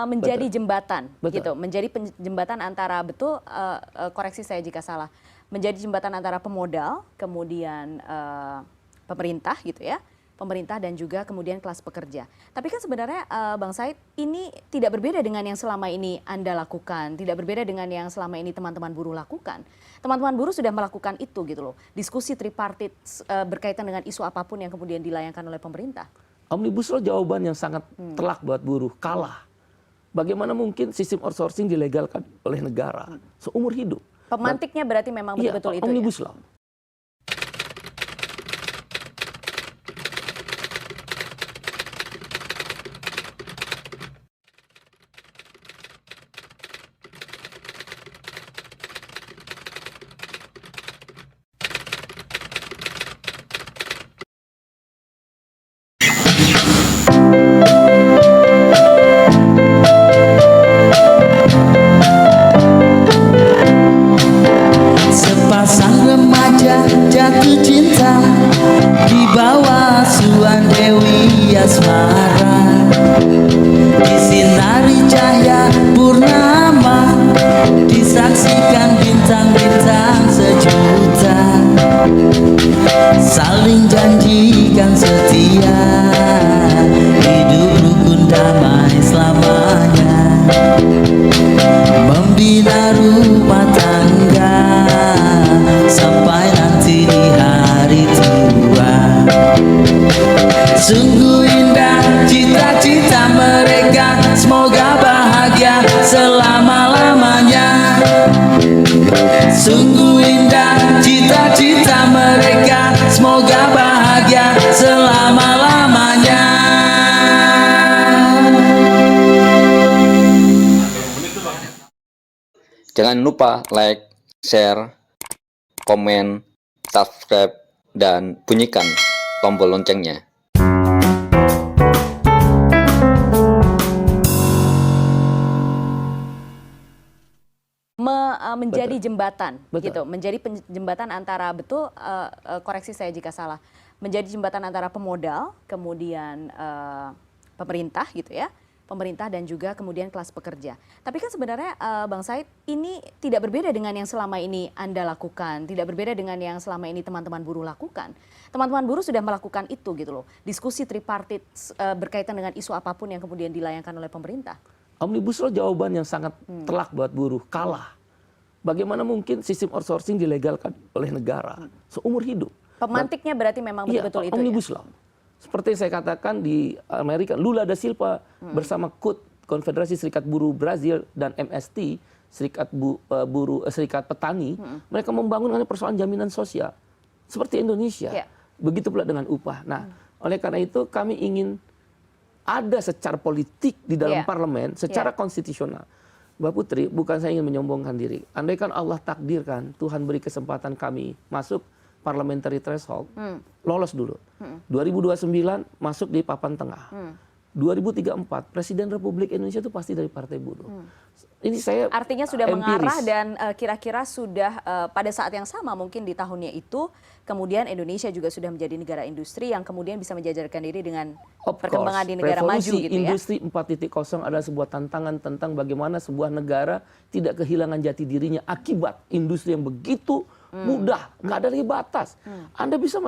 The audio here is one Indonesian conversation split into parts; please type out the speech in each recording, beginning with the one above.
Menjadi jembatan, Betul. gitu, menjadi jembatan antara koreksi saya jika salah, menjadi jembatan antara pemodal, kemudian pemerintah, gitu ya, pemerintah dan juga kemudian kelas pekerja. Tapi kan sebenarnya Bang Said, ini tidak berbeda dengan yang selama ini Anda lakukan, tidak berbeda dengan yang selama ini teman-teman buruh lakukan. Teman-teman buruh sudah melakukan itu, gitu loh, diskusi tripartit berkaitan dengan isu apapun yang kemudian dilayangkan oleh pemerintah. Omnibus Law jawaban yang sangat telak buat buruh, kalah. Bagaimana mungkin sistem outsourcing dilegalkan oleh negara seumur hidup? Pemantiknya berarti memang betul-betul itu Omnibus ya? Law. Sepasang remaja jatuh cinta di bawah asuhan Dewi Asmara, disinari cahaya purnama, disaksikan bintang-bintang sejuta, saling janjikan setia, hidup rukun damai selamanya, membina rumah tangga sampai nanti di hari tua. Sungguh indah cita-cita mereka, semoga bahagia selama-lamanya. Sungguh indah cita-cita mereka, semoga bahagia selama-lamanya. Jangan lupa like, share, komen, subscribe, dan bunyikan tombol loncengnya. Menjadi jembatan, Betul. gitu, menjadi jembatan antara koreksi saya jika salah, menjadi jembatan antara pemodal, kemudian pemerintah, gitu ya, pemerintah dan juga kemudian kelas pekerja. Tapi kan sebenarnya Bang Said, ini tidak berbeda dengan yang selama ini Anda lakukan, tidak berbeda dengan yang selama ini teman-teman buruh lakukan. Teman-teman buruh sudah melakukan itu, gitu loh, diskusi tripartit berkaitan dengan isu apapun yang kemudian dilayangkan oleh pemerintah. Omnibus Law jawaban yang sangat telak buat buruh, kalah. Bagaimana mungkin sistem outsourcing dilegalkan oleh negara seumur hidup? Pemantiknya berarti memang betul-betul itu Omnibus ya? Law. Seperti saya katakan di Amerika, Lula da Silva bersama KUT, Konfederasi Serikat Buruh Brazil, dan MST, Serikat Petani, mereka membangun persoalan jaminan sosial seperti Indonesia. Yeah. Begitu pula dengan upah. Nah, oleh karena itu kami ingin ada secara politik di dalam parlemen, secara konstitusional. Mbak Putri, bukan saya ingin menyombongkan diri. Andaikan Allah takdirkan, Tuhan beri kesempatan kami masuk parliamentary threshold, lolos dulu. 2029 masuk di papan tengah. 2034 Presiden Republik Indonesia itu pasti dari Partai Buruh. Ini saya artinya sudah empiris. mengarah dan kira-kira sudah pada saat yang sama mungkin di tahunnya itu kemudian Indonesia juga sudah menjadi negara industri yang kemudian bisa menjajarkan diri dengan perkembangan di negara maju gitu ya. Industri 4.0 adalah sebuah tantangan tentang bagaimana sebuah negara tidak kehilangan jati dirinya akibat industri yang begitu mudah, nggak ada lagi batas. Anda bisa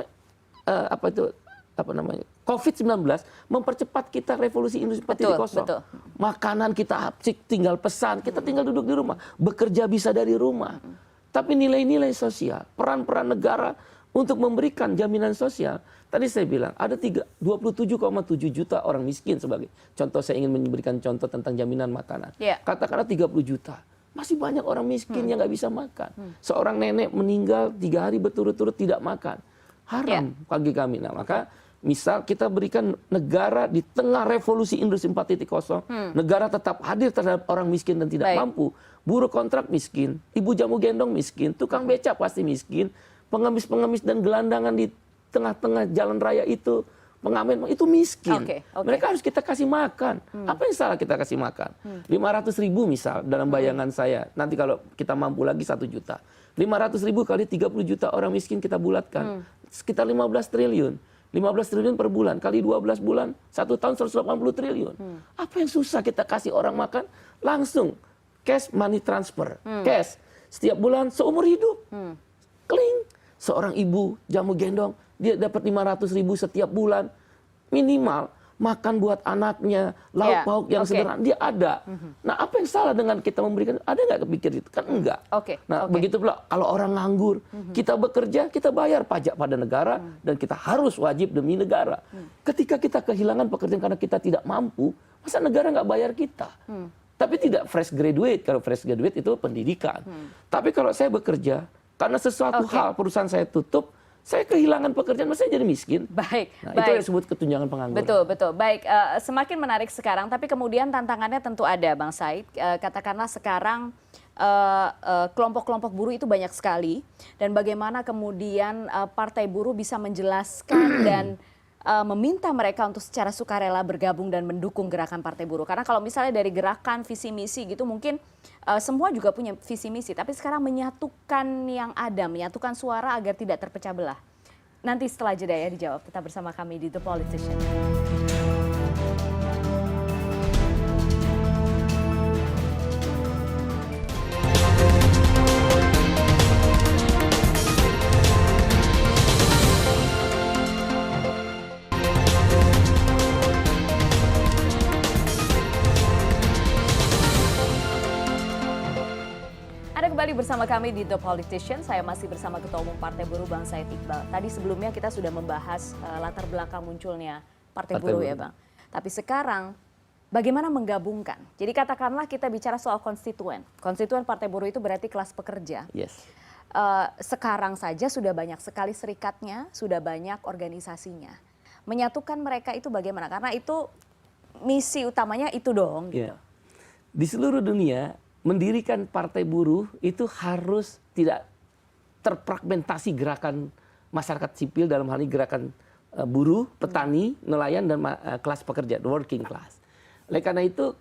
COVID-19 mempercepat kita revolusi industri 4.0. Betul. Makanan kita tinggal pesan, kita tinggal duduk di rumah, bekerja bisa dari rumah. Tapi nilai-nilai sosial, peran-peran negara untuk memberikan jaminan sosial. Tadi saya bilang ada 27,7 juta orang miskin sebagai contoh. Saya ingin memberikan contoh tentang jaminan makanan. Katakanlah 30 juta. Masih banyak orang miskin yang nggak bisa makan. Seorang nenek meninggal 3 hari berturut-turut tidak makan. Haram bagi kami. Nah, maka Misal kita berikan negara di tengah revolusi industri 4.0, negara tetap hadir terhadap orang miskin dan tidak mampu. Buruh kontrak miskin, ibu jamu gendong miskin, tukang becak pasti miskin, pengemis-pengemis dan gelandangan di tengah-tengah jalan raya itu, pengamen itu miskin. Mereka harus kita kasih makan. Apa yang salah kita kasih makan? 500.000 misal dalam bayangan saya. Nanti kalau kita mampu lagi 1 juta. 500.000 kali 30 juta orang miskin kita bulatkan. Sekitar 15 triliun. 15 triliun per bulan, kali 12 bulan, 1 tahun 180 triliun. Apa yang susah kita kasih orang makan? Langsung, cash money transfer. Cash, setiap bulan seumur hidup. Kling, seorang ibu jamu gendong, dia dapat 500.000 setiap bulan. Minimal, makan buat anaknya, lauk pauk yang sederhana, dia ada. Nah, apa yang salah dengan kita memberikan? Ada nggak kepikir itu? Kan enggak. Nah, begitu pula kalau orang nganggur, kita bekerja, kita bayar pajak pada negara, dan kita harus wajib demi negara. Ketika kita kehilangan pekerjaan karena kita tidak mampu, masa negara nggak bayar kita? Tapi tidak fresh graduate. Kalau fresh graduate itu pendidikan. Tapi kalau saya bekerja, karena sesuatu hal perusahaan saya tutup, saya kehilangan pekerjaan, masa saya jadi miskin? Baik. Itu yang disebut ketunjangan pengangguran. Betul. Baik, semakin menarik sekarang, tapi kemudian tantangannya tentu ada, Bang Said. Katakanlah sekarang kelompok-kelompok buruh itu banyak sekali, dan bagaimana kemudian partai buruh bisa menjelaskan dan meminta mereka untuk secara sukarela bergabung dan mendukung gerakan partai buruh. Karena kalau misalnya dari gerakan visi misi gitu mungkin semua juga punya visi misi, tapi sekarang menyatukan yang ada, menyatukan suara agar tidak terpecah belah. Nanti setelah jeda ya dijawab. Tetap bersama kami di The Politician. Kembali bersama kami di The Politician, saya masih bersama Ketua Umum Partai Buruh Bang Said Iqbal. Tadi sebelumnya kita sudah membahas latar belakang munculnya Partai Buruh ya Bang. Tapi sekarang bagaimana menggabungkan? Jadi katakanlah kita bicara soal konstituen. Konstituen Partai Buruh itu berarti kelas pekerja. Sekarang saja sudah banyak sekali serikatnya, sudah banyak organisasinya. Menyatukan mereka itu bagaimana? Karena itu misi utamanya itu dong. Gitu. Di seluruh dunia, mendirikan partai buruh itu harus tidak terfragmentasi gerakan masyarakat sipil, dalam hal ini gerakan buruh, petani, nelayan, dan kelas pekerja, the working class. Oleh karena itu,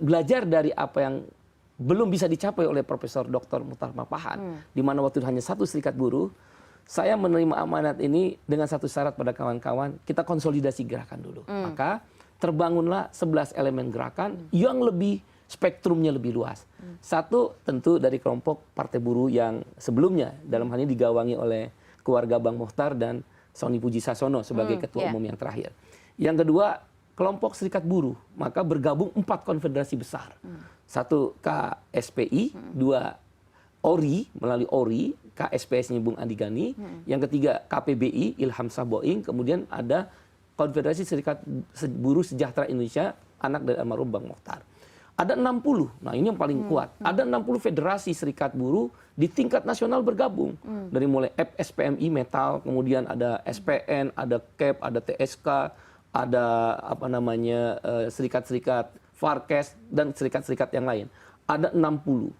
belajar dari apa yang belum bisa dicapai oleh Profesor Dr. Muhtar Mapahan, di mana waktu itu hanya 1 serikat buruh, saya menerima amanat ini dengan 1 syarat pada kawan-kawan, kita konsolidasi gerakan dulu. Maka terbangunlah 11 elemen gerakan yang lebih spektrumnya lebih luas. 1 tentu dari kelompok partai buruh yang sebelumnya, dalam hal ini digawangi oleh keluarga Bang Mohtar dan Sony Puji Sasono sebagai ketua umum yang terakhir. Yang kedua, kelompok serikat buruh, maka bergabung 4 konfederasi besar. 1 KSPI, 2 ORI, melalui ORI, KSPS-nya Bung Andi Gani, yang ketiga KPBI, Ilham Saboing, kemudian ada Konfederasi Serikat Buruh Sejahtera Indonesia, anak dari almarhum Bang Mohtar. Ada 60, nah ini yang paling kuat. Ada 60 federasi serikat buruh di tingkat nasional bergabung. Dari mulai SPMI Metal, kemudian ada SPN, ada KEP, ada TSK, ada serikat-serikat Farkes, dan serikat-serikat yang lain. Ada 60.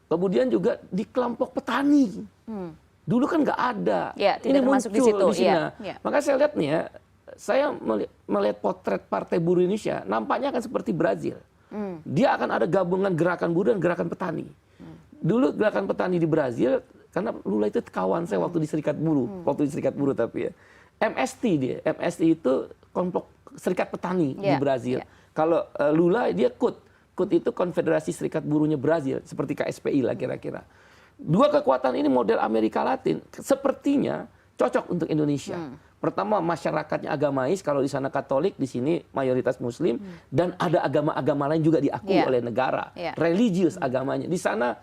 Kemudian juga di kelompok petani. Dulu kan nggak ada. Ini muncul di sini. Maka saya lihat nih ya, saya melihat potret Partai Buruh Indonesia, nampaknya akan seperti Brazil. Dia akan ada gabungan gerakan buruh dan gerakan petani. Dulu gerakan petani di Brazil, karena Lula itu kawan saya waktu di serikat buruh, tapi ya. MST dia, MST itu kelompok serikat petani di Brazil. Kalau Lula dia KUT itu Konfederasi Serikat Buruhnya Brazil, seperti KSPI lah kira-kira. 2 kekuatan ini model Amerika Latin, sepertinya cocok untuk Indonesia. Pertama, masyarakatnya agamais, kalau di sana Katolik, di sini mayoritas Muslim, dan ada agama-agama lain juga diakui oleh negara. Religius agamanya. Di sana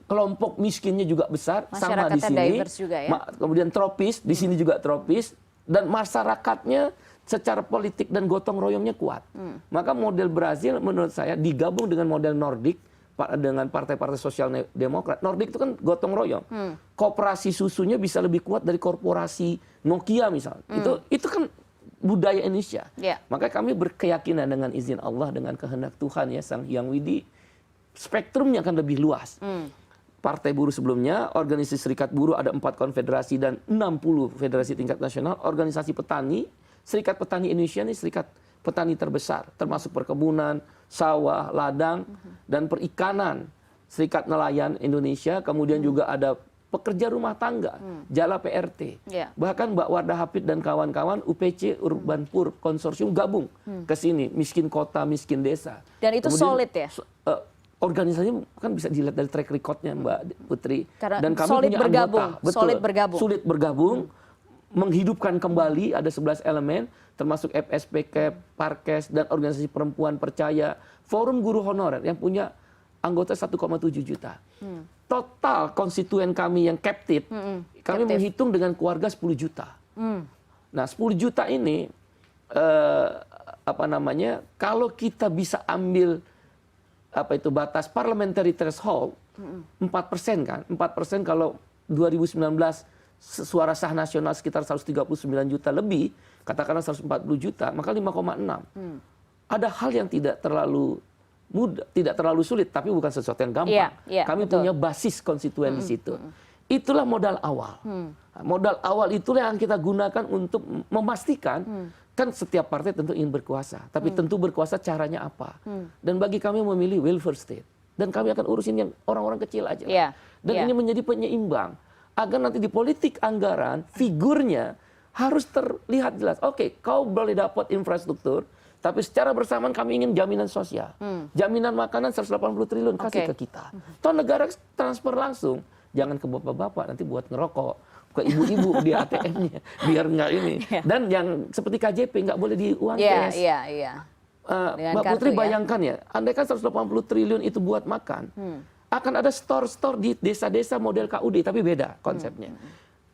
kelompok miskinnya juga besar, sama di sini. Juga, ya? Kemudian tropis, di sini juga tropis, dan masyarakatnya secara politik dan gotong royongnya kuat. Maka model Brazil menurut saya digabung dengan model Nordik, dengan partai-partai sosial demokrat. Nordik itu kan gotong royong. Koperasi susunya bisa lebih kuat dari korporasi Nokia misalnya. Itu kan budaya Indonesia. Yeah. Maka kami berkeyakinan dengan izin Allah, dengan kehendak Tuhan ya Sang Hyang Widi, spektrumnya akan lebih luas. Partai buruh sebelumnya, organisasi serikat buruh ada 4 konfederasi dan 60 federasi tingkat nasional. Organisasi petani, Serikat Petani Indonesia ini serikat petani terbesar, termasuk perkebunan, sawah, ladang, dan perikanan. Serikat Nelayan Indonesia, kemudian juga ada pekerja rumah tangga, Jala PRT. Yeah. Bahkan Mbak Wardah Hafid dan kawan-kawan UPC Urban Poor Konsorsium gabung ke sini, miskin kota, miskin desa. Dan itu Kemudian, solid ya? organisasinya kan bisa dilihat dari track recordnya Mbak Putri. Karena Dan kami solid punya bergabung, anggota. Betul, solid bergabung. Sulit bergabung, menghidupkan kembali ada 11 elemen, termasuk FSPK, Parkes, dan organisasi perempuan percaya, forum guru honorer yang punya anggota 1,7 juta. Total konstituen kami yang captive, kami menghitung dengan keluarga 10 juta. Nah 10 juta ini, kalau kita bisa ambil batas parliamentary threshold 4% kan, 4% kalau 2019 suara sah nasional sekitar 139 juta lebih, katakanlah 140 juta, maka 5,6. Ada hal yang tidak terlalu mudah, tidak terlalu sulit, tapi bukan sesuatu yang gampang. Kami betul. punya basis konstituen di situ. Itulah modal awal. Modal awal itulah yang kita gunakan untuk memastikan, kan setiap partai tentu ingin berkuasa, tapi tentu berkuasa caranya apa. Dan bagi kami memilih welfare state. Dan kami akan urusin yang orang-orang kecil aja. Dan ini menjadi penyeimbang. Agar nanti di politik anggaran, figurnya harus terlihat jelas. Oke, kau boleh dapat infrastruktur, tapi secara bersamaan kami ingin jaminan sosial. Jaminan makanan 180 triliun kasih ke kita. Toh negara transfer langsung. Jangan ke bapak-bapak, nanti buat ngerokok. Ke ibu-ibu di ATM-nya. Biar nggak ini. Dan yang seperti KJP, nggak boleh di uang cash. Mbak Putri bayangkan ya, andai kan 180 triliun itu buat makan, akan ada store-store di desa-desa model KUD, tapi beda konsepnya.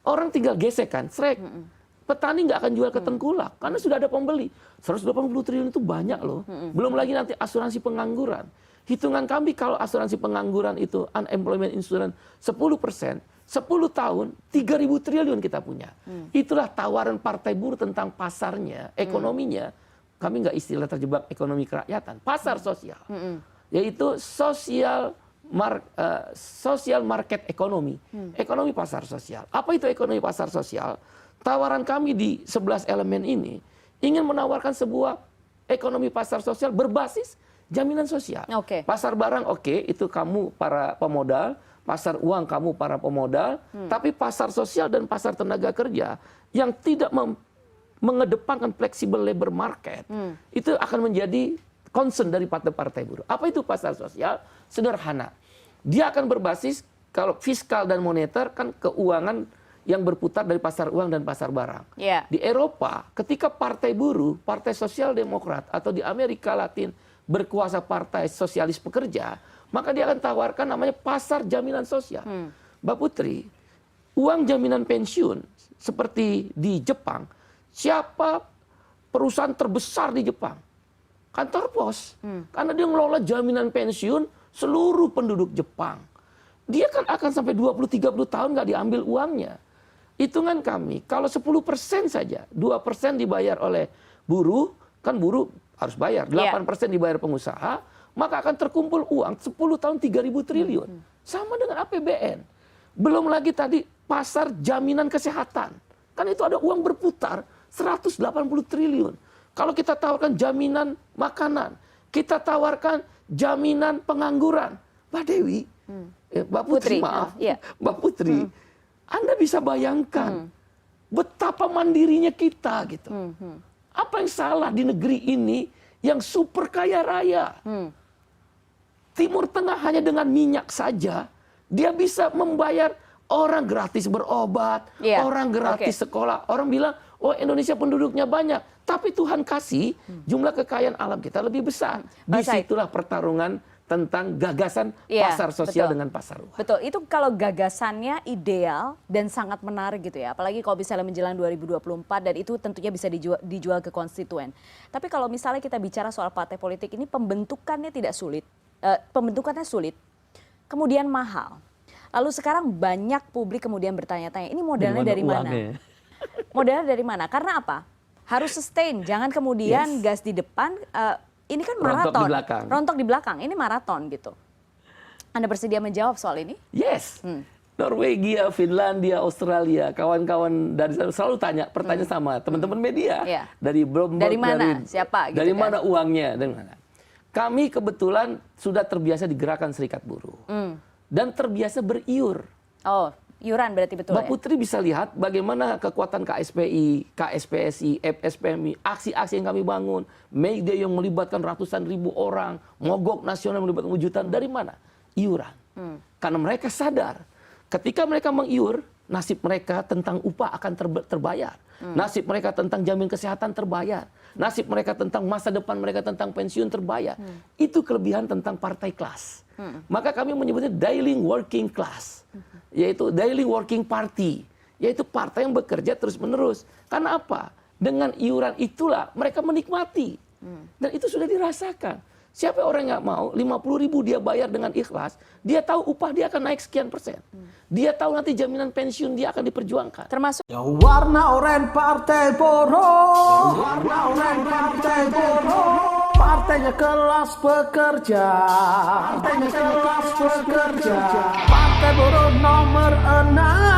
Orang tinggal gesekan, srek. Petani nggak akan jual ke tengkulak, karena sudah ada pembeli. 180 triliun itu banyak loh. Belum lagi nanti asuransi pengangguran. Hitungan kami kalau asuransi pengangguran itu, unemployment insurance 10%, 10 tahun, 3.000 triliun kita punya. Itulah tawaran Partai Buruh tentang pasarnya, ekonominya. Kami nggak istilah terjebak ekonomi kerakyatan, pasar sosial. Yaitu social market ekonomi, ekonomi pasar sosial. Apa itu ekonomi pasar sosial? Tawaran kami di 11 elemen ini ingin menawarkan sebuah ekonomi pasar sosial berbasis jaminan sosial. Pasar barang itu kamu para pemodal, pasar uang kamu para pemodal, tapi pasar sosial dan pasar tenaga kerja yang tidak mengedepankan flexible labor market, itu akan menjadi concern dari partai-partai buruh. Apa itu pasar sosial? Sederhana. Dia akan berbasis, kalau fiskal dan moneter kan keuangan yang berputar dari pasar uang dan pasar barang. Di Eropa, ketika partai buruh, partai sosial demokrat, atau di Amerika Latin berkuasa partai sosialis pekerja, maka dia akan tawarkan namanya pasar jaminan sosial. Mbak Putri, uang jaminan pensiun seperti di Jepang, siapa perusahaan terbesar di Jepang? Kantor pos. Karena dia ngelola jaminan pensiun seluruh penduduk Jepang. Dia kan akan sampai 20-30 tahun nggak diambil uangnya. Hitungan kami, kalau 10% saja, 2% dibayar oleh buruh, kan buruh harus bayar, 8% dibayar pengusaha, maka akan terkumpul uang 10 tahun 3.000 triliun. Sama dengan APBN. Belum lagi tadi pasar jaminan kesehatan. Kan itu ada uang berputar 180 triliun. Kalau kita tawarkan jaminan makanan, kita tawarkan jaminan pengangguran. Mbak Dewi, Mbak Putri, maaf, Mbak Putri, Anda bisa bayangkan betapa mandirinya kita gitu. Apa yang salah di negeri ini yang super kaya raya? Timur Tengah hanya dengan minyak saja, dia bisa membayar orang gratis berobat, orang gratis sekolah. Orang bilang, oh Indonesia penduduknya banyak, tapi Tuhan kasih jumlah kekayaan alam kita lebih besar. Disitulah pertarungan tentang gagasan pasar sosial dengan pasar uang. Betul, itu kalau gagasannya ideal dan sangat menarik gitu ya. Apalagi kalau misalnya menjelang 2024 dan itu tentunya bisa dijual ke konstituen. Tapi kalau misalnya kita bicara soal partai politik ini, pembentukannya tidak sulit. pembentukannya sulit, kemudian mahal. Lalu sekarang banyak publik kemudian bertanya-tanya, ini modalnya dari mana? Modalnya dari mana? Karena apa? Harus sustain, jangan kemudian gas di depan. Ini kan maraton, rontok di belakang. Ini maraton gitu. Anda bersedia menjawab soal ini? Yes. Norwegia, Finlandia, Australia, kawan-kawan dari sana selalu tanya pertanyaan sama teman-teman media. Iya. Dari Bloomberg, dari mana? Siapa? Gitu dari kan? mana uangnya? Dari mana? Kami kebetulan sudah terbiasa di gerakan serikat buruh dan terbiasa beriur. Oh, iuran berarti betul. Mbak Putri bisa lihat bagaimana kekuatan KSPI, KSPSI, FSPMI, aksi-aksi yang kami bangun, May Day yang melibatkan ratusan ribu orang, mogok nasional melibatkan jutaan. Dari mana? Iuran. Karena mereka sadar ketika mereka mengiur, nasib mereka tentang upah akan terbayar. Nasib mereka tentang jamin kesehatan terbayar. Nasib mereka tentang masa depan mereka tentang pensiun terbayar. Itu kelebihan tentang partai kelas. Maka kami menyebutnya daily working class. Yaitu daily working party. Yaitu partai yang bekerja terus-menerus. Karena apa? Dengan iuran itulah mereka menikmati. Dan itu sudah dirasakan. Siapa orang yang nggak mau, 50.000 dia bayar dengan ikhlas, dia tahu upah dia akan naik sekian persen. Dia tahu nanti jaminan pensiun dia akan diperjuangkan. Termasuk Ya warna oranye partai buruh, warna oranye partai buruh, partainya kelas pekerja, partainya kelas pekerja, partai buruh nomor 6.